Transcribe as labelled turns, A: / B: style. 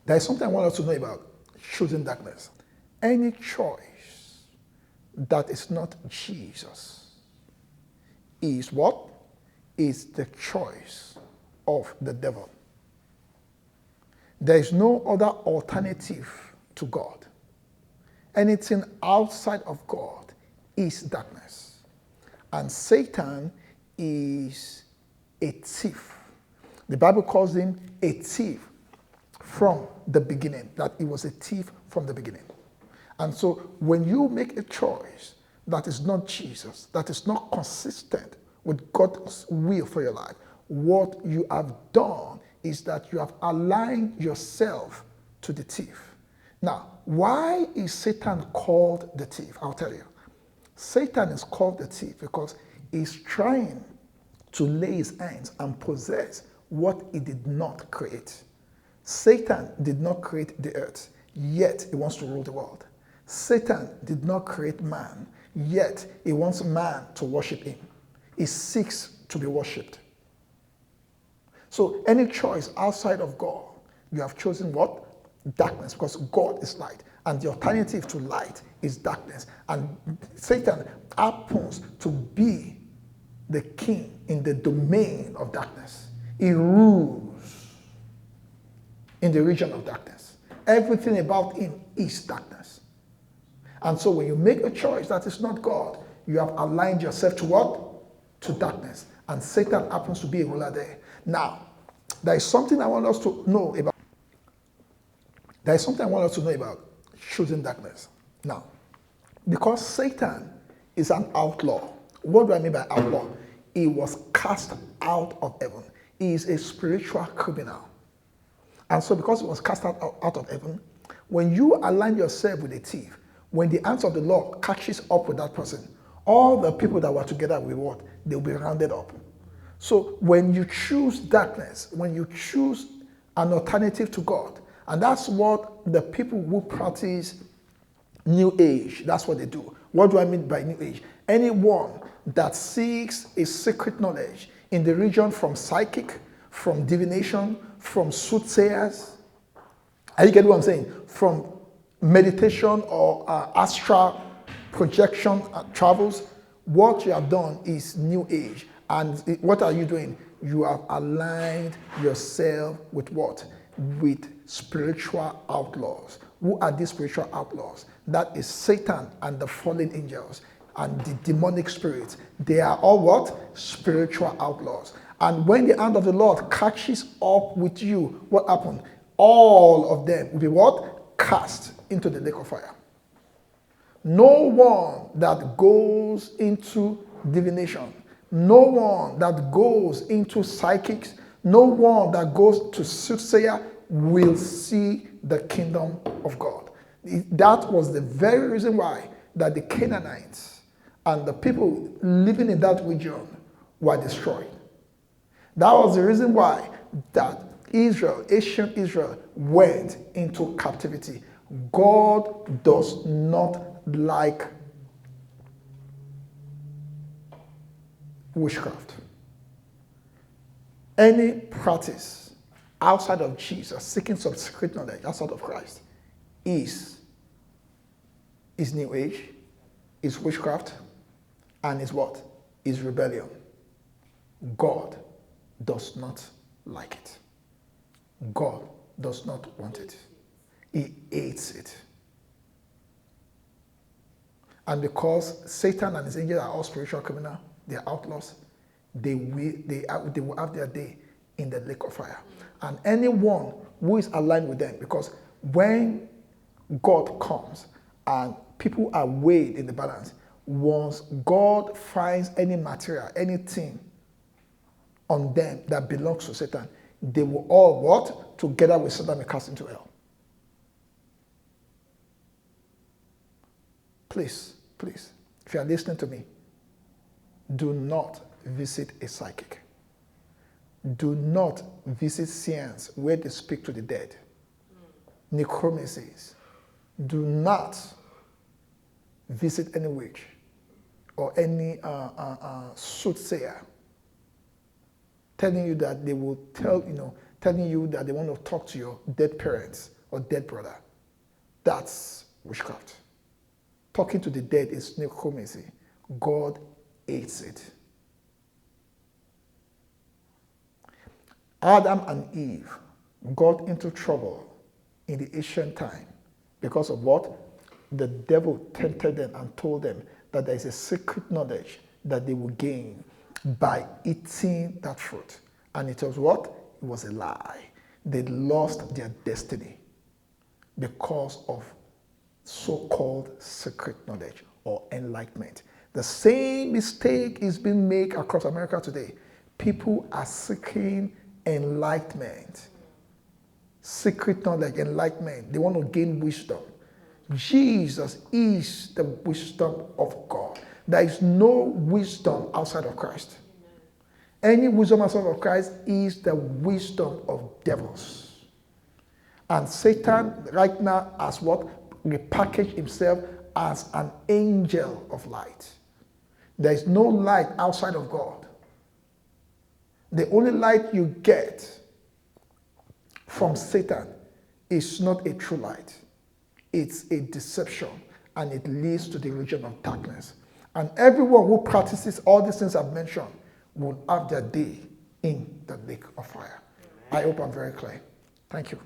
A: There is something I want us to know about choosing darkness. Any choice that is not Jesus is what? Is the choice of the devil. There is no other alternative to God. Anything outside of God is darkness. And Satan is a thief. The Bible calls him a thief from the beginning, that he was a thief from the beginning. And so when you make a choice that is not Jesus, that is not consistent with God's will for your life, what you have done is that you have aligned yourself to the thief. Now, why is Satan called the thief? I'll tell you. Satan is called the thief because he's trying to lay his hands and possess what he did not create. Satan did not create the earth, yet he wants to rule the world. Satan did not create man, yet he wants man to worship him. He seeks to be worshipped. So any choice outside of God, you have chosen what? Darkness, because God is light. And the alternative to light is darkness. And Satan happens to be the king in the domain of darkness. He rules in the region of darkness. Everything about him is darkness. And so when you make a choice that is not God, you have aligned yourself to what? To darkness. And Satan happens to be a ruler there. Now, there is something I want us to know about. There is something I want us to know about choosing darkness. Now, because Satan is an outlaw. What do I mean by outlaw? He was cast out of heaven. He is a spiritual criminal. And so because he was cast out of heaven, when you align yourself with a thief, when the hands of the law catches up with that person, all the people that were together with what? They'll be rounded up. So when you choose darkness, when you choose an alternative to God, and that's what the people who practice New Age, that's what they do. What do I mean by New Age? Anyone that seeks a secret knowledge in the region from psychic, from divination, from soothsayers, are you getting what I'm saying? From meditation or astral projection travels, what you have done is New Age. And what are you doing? You have aligned yourself with what? With spiritual outlaws. Who are these spiritual outlaws? That is Satan and the fallen angels and the demonic spirits. They are all what? Spiritual outlaws. And when the hand of the Lord catches up with you, what happened? All of them will be what? Cast into the lake of fire. No one that goes into divination, no one that goes into psychics, no one that goes to soothsayer will see the kingdom of God. That was the very reason why that the Canaanites and the people living in that region were destroyed. That was the reason why that Israel, ancient Israel, went into captivity. God does not like witchcraft. Any practice outside of Jesus, seeking some secret knowledge outside of Christ, is New Age, is witchcraft, and is what? Is rebellion. God does not like it. God does not want it. He hates it. And because Satan and his angels are all spiritual criminals, they are outlaws, they will have their day in the lake of fire. And anyone who is aligned with them, because when God comes and people are weighed in the balance, once God finds any material, anything on them that belongs to Satan, they will all what? Together with Satan be cast into hell. Please, if you are listening to me, do not visit a psychic. Do not visit seance where they speak to the dead. Necromancies. Do not visit any witch or any soothsayer telling you that they will telling you that they want to talk to your dead parents or dead brother. That's witchcraft. Talking to the dead is necromancy. God hates it. Adam and Eve got into trouble in the ancient time because of what? The devil tempted them and told them that there is a secret knowledge that they will gain by eating that fruit. And it was what? It was a lie. They lost their destiny because of so-called secret knowledge or enlightenment. The same mistake is being made across America today. People are seeking enlightenment. Secret knowledge, enlightenment. They want to gain wisdom. Jesus is the wisdom of God. There is no wisdom outside of Christ. Any wisdom outside of Christ is the wisdom of devils. And Satan right now has what? Repackaged himself as an angel of light. There is no light outside of God. The only light you get from Satan is not a true light. It's a deception, and it leads to the region of darkness. And everyone who practices all these things I've mentioned will have their day in the lake of fire. I hope I'm very clear. Thank you.